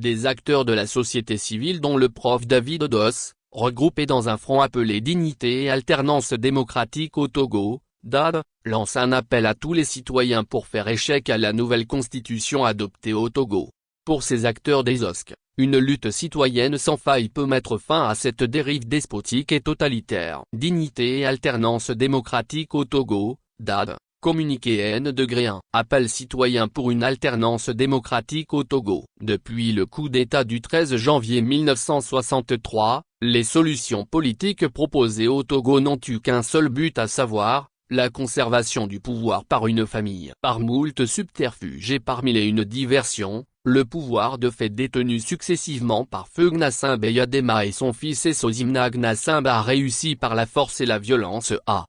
des acteurs de la société civile dont le prof David Odos, regroupés dans un front appelé Dignité et Alternance démocratique au Togo, DAD, lance un appel à tous les citoyens pour faire échec à la nouvelle constitution adoptée au Togo. Pour ces acteurs des OSC, une lutte citoyenne sans faille peut mettre fin à cette dérive despotique et totalitaire. Dignité et Alternance démocratique au Togo, DAD. Communiqué N. Degré 1. Appel citoyen pour une alternance démocratique au Togo. Depuis le coup d'État du 13 janvier 1963, les solutions politiques proposées au Togo n'ont eu qu'un seul but, à savoir la conservation du pouvoir par une famille. Par moult subterfuges et parmi les une diversion, le pouvoir de fait détenu successivement par Feu Gnassingbé Yadema et son fils Essozimna Gnassingbé a réussi par la force et la violence à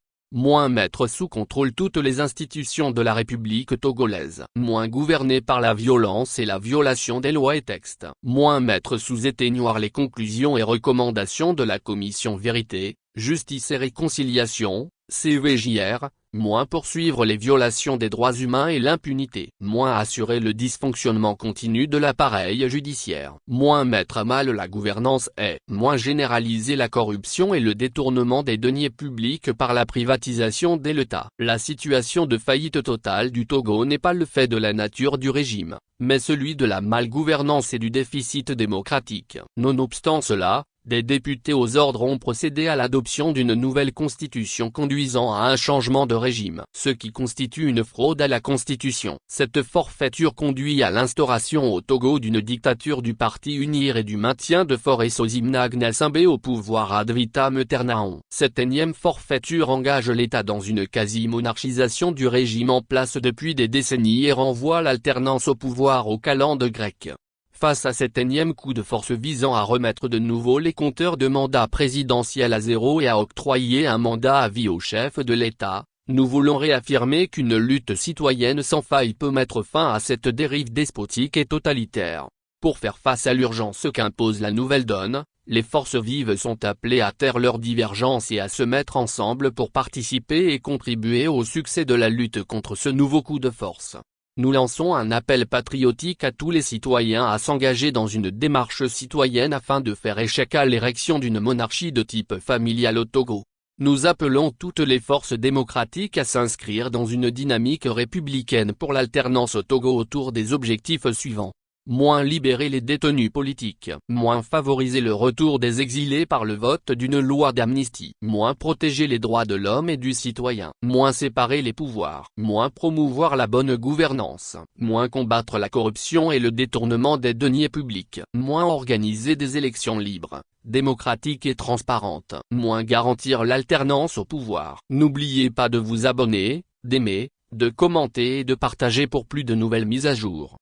mettre sous contrôle toutes les institutions de la République togolaise, gouverner par la violence et la violation des lois et textes, mettre sous éteignoir les conclusions et recommandations de la commission Vérité, Justice et Réconciliation, CVJR, poursuivre les violations des droits humains et l'impunité, assurer le dysfonctionnement continu de l'appareil judiciaire, mettre à mal la gouvernance et généraliser la corruption et le détournement des deniers publics par la privatisation de l'État. La situation de faillite totale du Togo n'est pas le fait de la nature du régime, mais celui de la malgouvernance et du déficit démocratique. Nonobstant cela, des députés aux ordres ont procédé à l'adoption d'une nouvelle constitution conduisant à un changement de régime, ce qui constitue une fraude à la constitution. Cette forfaiture conduit à l'instauration au Togo d'une dictature du parti UNIR et du maintien de Faure Essozimna Gnassingbé au pouvoir ad vitam aeternam. Cette énième forfaiture engage l'État dans une quasi-monarchisation du régime en place depuis des décennies et renvoie l'alternance au pouvoir au calende grec. Face à cet énième coup de force visant à remettre de nouveau les compteurs de mandat présidentiel à zéro et à octroyer un mandat à vie au chef de l'État, nous voulons réaffirmer qu'une lutte citoyenne sans faille peut mettre fin à cette dérive despotique et totalitaire. Pour faire face à l'urgence qu'impose la nouvelle donne, les forces vives sont appelées à taire leurs divergences et à se mettre ensemble pour participer et contribuer au succès de la lutte contre ce nouveau coup de force. Nous lançons un appel patriotique à tous les citoyens à s'engager dans une démarche citoyenne afin de faire échec à l'érection d'une monarchie de type familial au Togo. Nous appelons toutes les forces démocratiques à s'inscrire dans une dynamique républicaine pour l'alternance au Togo autour des objectifs suivants. Libérer les détenus politiques, favoriser le retour des exilés par le vote d'une loi d'amnistie, protéger les droits de l'homme et du citoyen, séparer les pouvoirs, promouvoir la bonne gouvernance, combattre la corruption et le détournement des deniers publics, organiser des élections libres, démocratiques et transparentes, garantir l'alternance au pouvoir. N'oubliez pas de vous abonner, d'aimer, de commenter et de partager pour plus de nouvelles mises à jour.